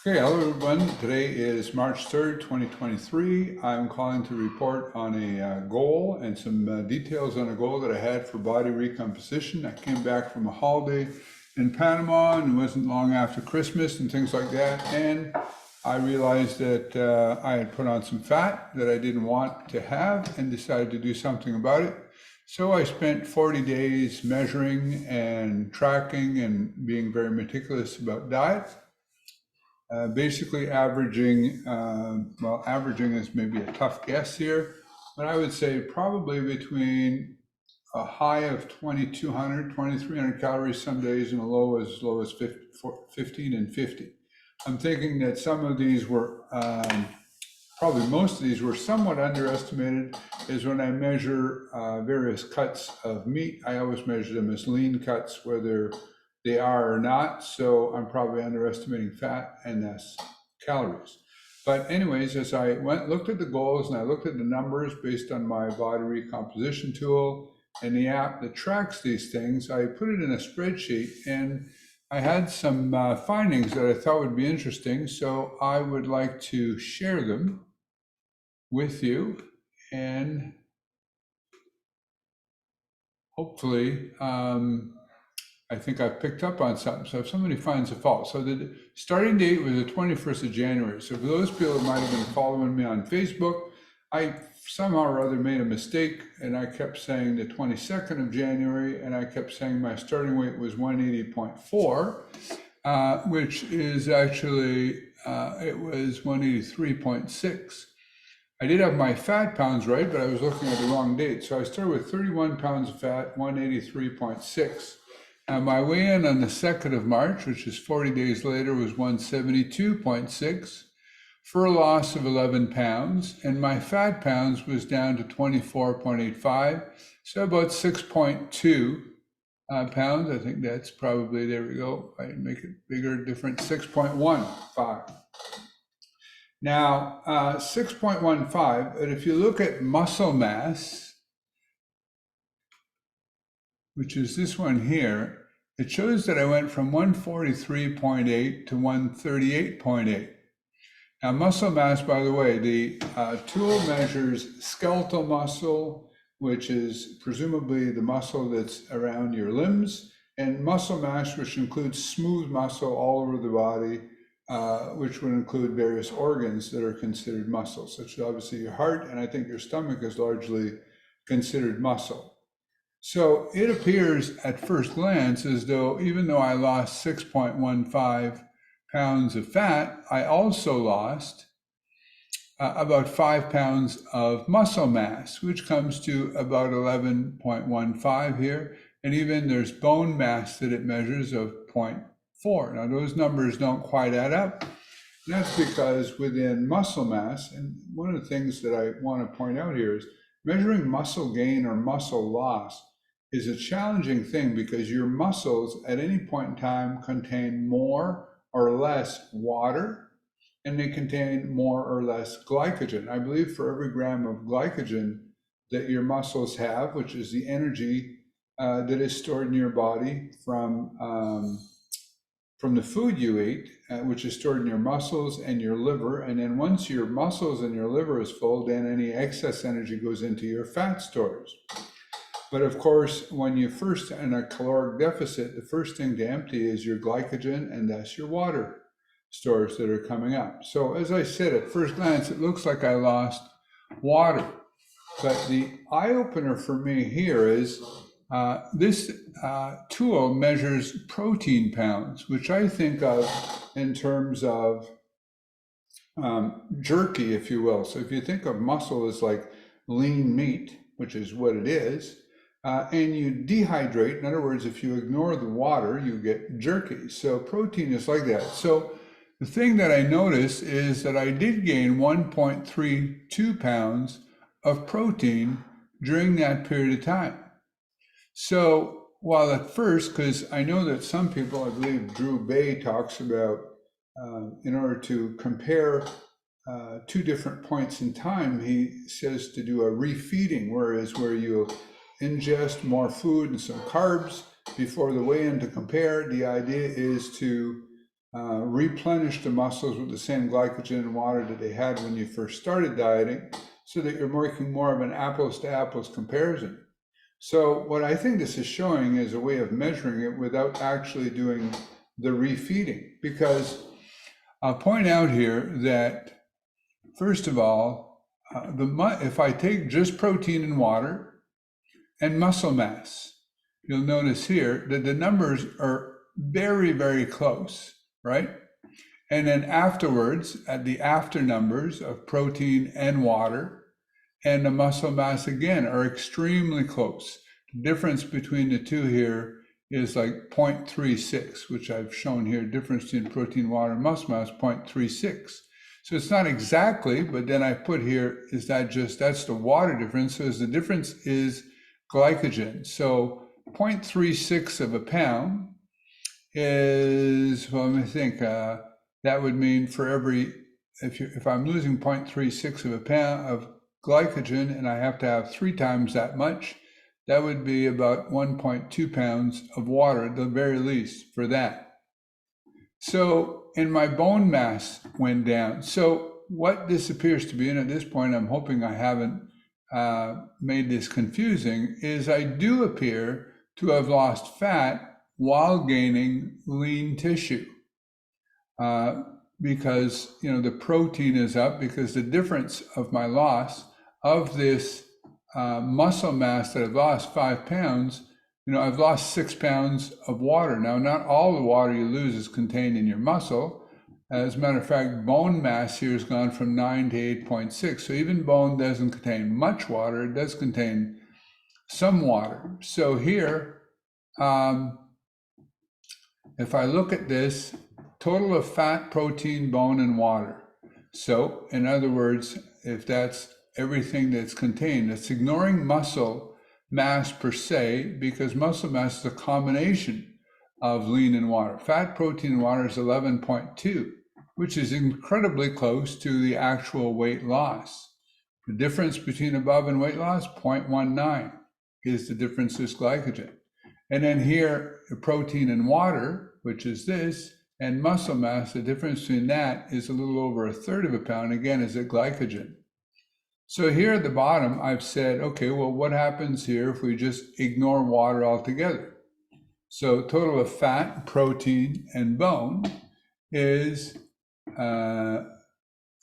Okay, hello everyone. Today is March 3rd, 2023. I'm calling to report on a goal and some details on a goal that I had for body recomposition. I came back from a holiday in Panama and it wasn't long after Christmas and things like that. And I realized that I had put on some fat that I didn't want to have and decided to do something about it. So I spent 40 days measuring and tracking and being very meticulous about diet. Basically averaging, well, averaging is maybe a tough guess here, but I would say probably between a high of 2,200, 2,300 calories some days and a low as 15 and 50. I'm thinking that some of these were, probably most of these were somewhat underestimated, is when I measure various cuts of meat, I always measure them as lean cuts, whether they are or not, so I'm probably underestimating fat and thus calories. But anyways, as I looked at the goals and I looked at the numbers based on my body recomposition tool and the app that tracks these things, I put it in a spreadsheet and I had some findings that I thought would be interesting, so I would like to share them with you and hopefully I think I've picked up on something. So if somebody finds a fault, so the starting date was the 21st of January. So for those people that might have been following me on Facebook, I somehow or other made a mistake and I kept saying the 22nd of January and I kept saying my starting weight was 180.4, which is actually, it was 183.6. I did have my fat pounds right, but I was looking at the wrong date. So I started with 31 pounds of fat, 183.6. My weigh-in on the 2nd of March, which is 40 days later, was 172.6 for a loss of 11 pounds. And my fat pounds was down to 24.85, so about 6.2 pounds. I think that's probably, there we go. I make it bigger, different, 6.15. Now, 6.15, but if you look at muscle mass, which is this one here, it shows that I went from 143.8 to 138.8. Now, muscle mass, by the way, the tool measures skeletal muscle, which is presumably the muscle that's around your limbs, and muscle mass, which includes smooth muscle all over the body, which would include various organs that are considered muscle, such as obviously your heart, and I think your stomach is largely considered muscle. So it appears at first glance as though even though I lost 6.15 pounds of fat, I also lost about 5 pounds of muscle mass, which comes to about 11.15 here. And even there's bone mass that it measures of 0.4. Now those numbers don't quite add up. And that's because within muscle mass, and one of the things that I want to point out here is measuring muscle gain or muscle loss is a challenging thing because your muscles at any point in time contain more or less water and they contain more or less glycogen. I believe for every gram of glycogen that your muscles have, which is the energy that is stored in your body from the food you eat, which is stored in your muscles and your liver. And then once your muscles and your liver is full, then any excess energy goes into your fat stores. But of course, when you first in a caloric deficit, the first thing to empty is your glycogen and thus your water stores that are coming up. So as I said, at first glance, it looks like I lost water. But the eye-opener for me here is this tool measures protein pounds, which I think of in terms of jerky, if you will. So if you think of muscle as like lean meat, which is what it is, and you dehydrate, in other words, if you ignore the water, you get jerky. So protein is like that. So the thing that I noticed is that I did gain 1.32 pounds of protein during that period of time. So while at first, because I know that some people, I believe Drew Bay talks about, in order to compare two different points in time, he says to do a refeeding, whereas where you ingest more food and some carbs before the weigh-in to compare, the idea is to replenish the muscles with the same glycogen and water that they had when you first started dieting, so that you're making more of an apples to apples comparison. So what I think this is showing is a way of measuring it without actually doing the refeeding, because I'll point out here that, first of all, if I take just protein and water and muscle mass, you'll notice here that the numbers are very, very close, right? And then afterwards, at the after numbers of protein and water and the muscle mass again are extremely close. The difference between the two here is like 0.36, which I've shown here, difference in protein, water, and muscle mass, 0.36. So it's not exactly, but then I put here, is that just, that's the water difference. So the difference is glycogen. So 0.36 of a pound is, well, let me think, that would mean for every, if I'm losing 0.36 of a pound of glycogen and I have to have 3 times that much, that would be about 1.2 pounds of water at the very least for that. So, and my bone mass went down. So what this appears to be, and at this point I'm hoping I haven't made this confusing, is I do appear to have lost fat while gaining lean tissue. Because, you know, the protein is up, because the difference of my loss of this muscle mass that I've lost 5 pounds, you know, I've lost 6 pounds of water. Now, not all the water you lose is contained in your muscle. As a matter of fact, bone mass here has gone from 9 to 8.6. So even bone doesn't contain much water. It does contain some water. So here, if I look at this, total of fat, protein, bone, and water. So in other words, if that's everything that's contained, that's ignoring muscle mass per se, because muscle mass is a combination of lean and water. Fat, protein, and water is 11.2, which is incredibly close to the actual weight loss. The difference between above and weight loss, 0.19, is the difference is glycogen. And then here, protein and water, which is this, and muscle mass, the difference between that is a little over 1/3 of a pound, again, is a glycogen. So here at the bottom, I've said, okay, well, what happens here if we just ignore water altogether? So total of fat, protein, and bone is, right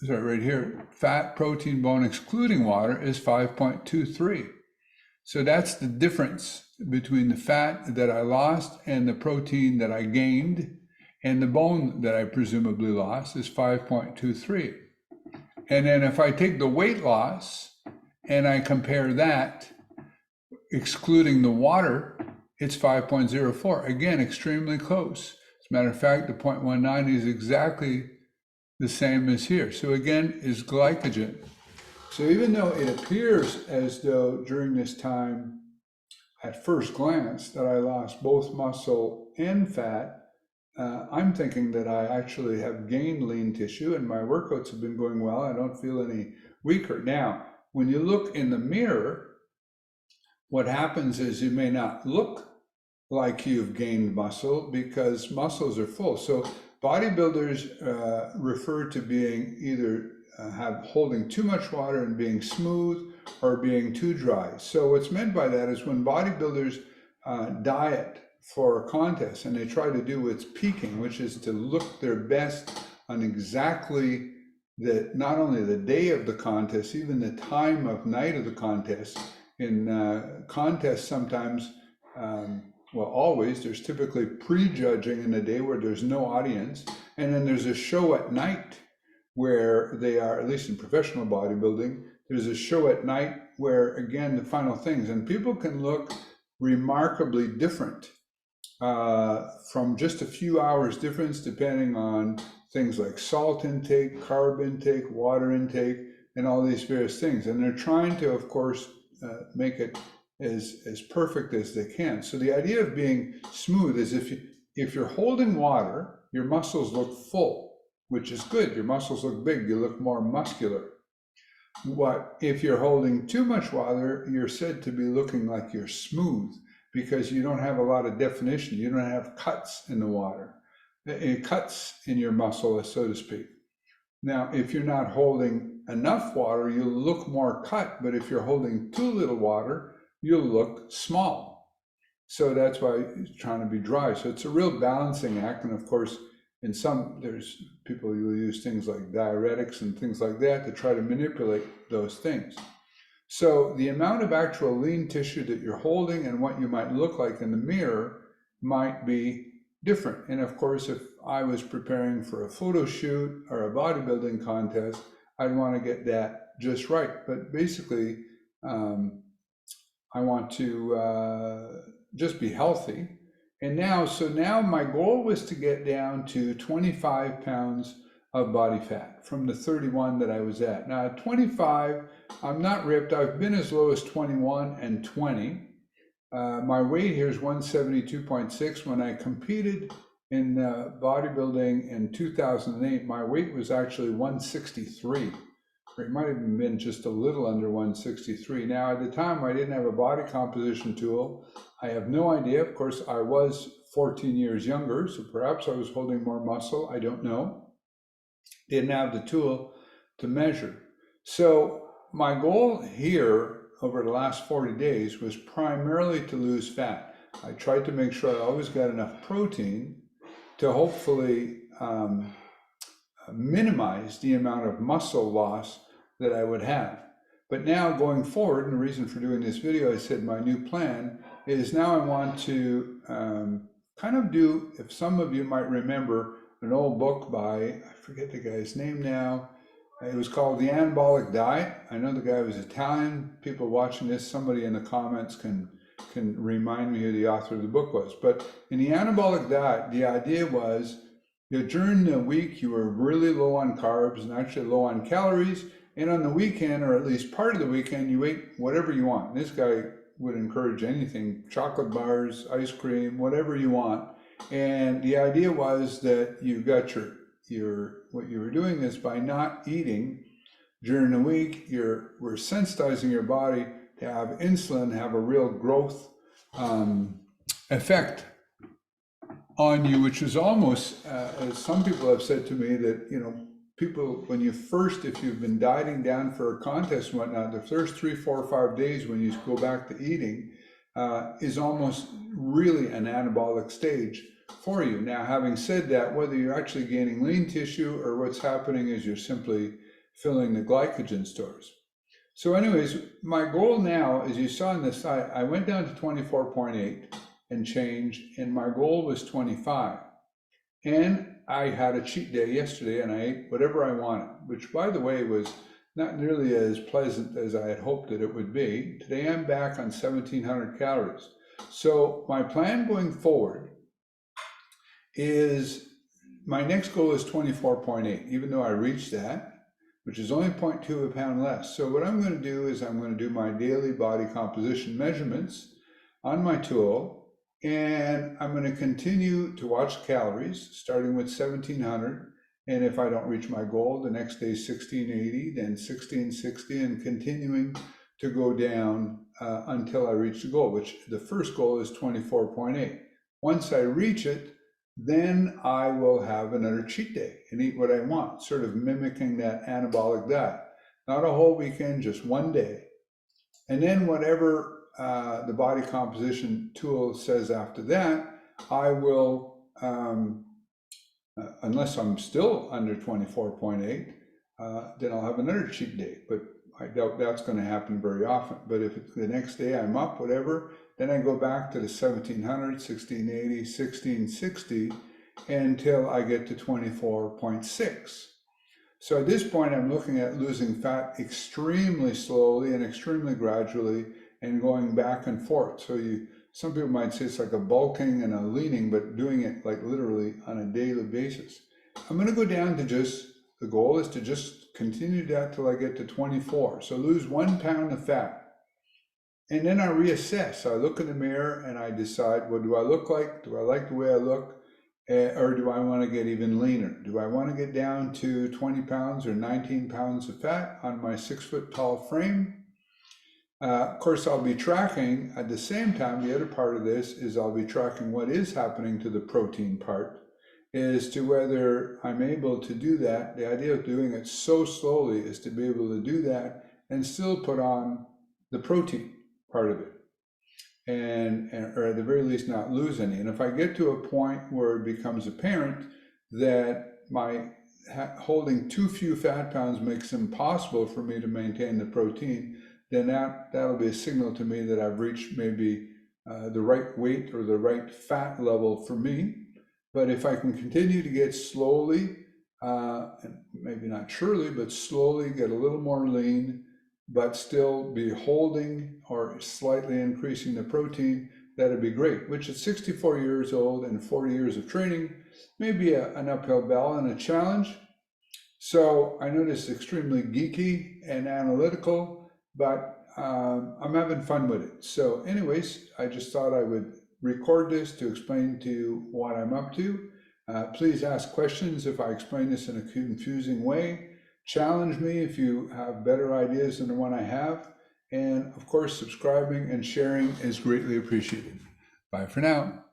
here, fat, protein, bone, excluding water is 5.23. So that's the difference between the fat that I lost and the protein that I gained, and the bone that I presumably lost is 5.23. And then if I take the weight loss and I compare that, excluding the water, it's 5.04. Again, extremely close. As a matter of fact, the 0.19 is exactly the same as here. So again, is glycogen. So even though it appears as though during this time, at first glance, that I lost both muscle and fat, I'm thinking that I actually have gained lean tissue and my workouts have been going well. I don't feel any weaker. Now, when you look in the mirror, what happens is you may not look like you've gained muscle because muscles are full. So bodybuilders refer to being either holding too much water and being smooth or being too dry. So what's meant by that is when bodybuilders diet for a contest and they try to do what's peaking, which is to look their best on exactly not only the day of the contest, even the time of night of the contest. In contests sometimes, well, always, there's typically prejudging in the day where there's no audience, and then there's a show at night where they are, at least in professional bodybuilding, there's a show at night where, again, the final things, and people can look remarkably different from just a few hours difference, depending on things like salt intake, carb intake, water intake, and all these various things. And they're trying to, of course, make it as perfect as they can. So the idea of being smooth is if you're holding water, your muscles look full, which is good. Your muscles look big, you look more muscular. But if you're holding too much water, you're said to be looking like you're smooth because you don't have a lot of definition. You don't have cuts in the water. it cuts in your muscle, so to speak. Now, if you're not holding enough water, you'll look more cut, but if you're holding too little water, you'll look small. So that's why it's trying to be dry. So it's a real balancing act. And of course, there's people who use things like diuretics and things like that to try to manipulate those things. So the amount of actual lean tissue that you're holding and what you might look like in the mirror might be different. And of course, if I was preparing for a photo shoot or a bodybuilding contest, I'd want to get that just right. But basically, I want to just be healthy. And now my goal was to get down to 25 pounds of body fat from the 31 that I was at. Now at 25, I'm not ripped. I've been as low as 21 and 20. My weight here is 172.6. When I competed in bodybuilding in 2008, my weight was actually 163. Or it might have even been just a little under 163. Now, at the time, I didn't have a body composition tool. I have no idea. Of course, I was 14 years younger, so perhaps I was holding more muscle. I don't know. Didn't have the tool to measure. So my goal here over the last 40 days was primarily to lose fat. I tried to make sure I always got enough protein to hopefully minimize the amount of muscle loss that I would have. But now going forward, and the reason for doing this video, I said my new plan is now I want to kind of do, if some of you might remember, an old book by, I forget the guy's name now, it was called The Anabolic Diet. I know the guy was Italian. People watching this, somebody in the comments can remind me who the author of the book was. But in The Anabolic Diet, the idea was that during the week you were really low on carbs and actually low on calories, and on the weekend, or at least part of the weekend, you ate whatever you want. And this guy would encourage anything, chocolate bars, ice cream, whatever you want. And the idea was that you got what you were doing is by not eating during the week, we're sensitizing your body to have insulin, have a real growth effect on you, which is almost, as some people have said to me, that, people, if you've been dieting down for a contest and whatnot, the first 3, 4, 5 days when you go back to eating is almost really an anabolic stage for you. Now, having said that, whether you're actually gaining lean tissue or what's happening is you're simply filling the glycogen stores. So anyways, my goal now, as you saw on this side, I went down to 24.8 and change, and my goal was 25. And I had a cheat day yesterday and I ate whatever I wanted, which by the way was not nearly as pleasant as I had hoped that it would be. Today I'm back on 1,700 calories. So my plan going forward is, my next goal is 24.8, even though I reached that, which is only 0.2 of a pound less. So what I'm going to do is I'm going to do my daily body composition measurements on my tool, and I'm going to continue to watch calories, starting with 1,700. And if I don't reach my goal, the next day 1,680, then 1,660, and continuing to go down until I reach the goal, which the first goal is 24.8. Once I reach it, then I will have another cheat day and eat what I want, sort of mimicking that anabolic diet. Not a whole weekend, just one day. And then whatever the body composition tool says after that, I will, unless I'm still under 24.8, then I'll have another cheat day. But I doubt that's going to happen very often. But if it's the next day I'm up, whatever, then I go back to the 1,700, 1,680, 1,660 until I get to 24.6. So at this point, I'm looking at losing fat extremely slowly and extremely gradually and going back and forth. So some people might say it's like a bulking and a leaning, but doing it like literally on a daily basis. I'm going to go down to the goal is to just continue that till I get to 24. So lose 1 pound of fat. And then I reassess. I look in the mirror and I decide, what do I look like? Do I like the way I look? Or do I want to get even leaner? Do I want to get down to 20 pounds or 19 pounds of fat on my 6 foot tall frame? Of course, I'll be tracking at the same time. The other part of this is I'll be tracking what is happening to the protein part. as to whether I'm able to do that. The idea of doing it so slowly is to be able to do that and still put on the protein part of it, or at the very least not lose any. And if I get to a point where it becomes apparent that my holding too few fat pounds makes it impossible for me to maintain the protein, then that'll be a signal to me that I've reached maybe the right weight or the right fat level for me. But if I can continue to get slowly, and maybe not surely, but slowly get a little more lean, but still be holding or slightly increasing the protein, that'd be great, which at 64 years old and 40 years of training may be an uphill battle and a challenge. So I know this is extremely geeky and analytical, but I'm having fun with it. So anyways, I just thought I would record this to explain to you what I'm up to. Please ask questions if I explain this in a confusing way. Challenge me if you have better ideas than the one I have. And of course, subscribing and sharing is greatly appreciated. Bye for now.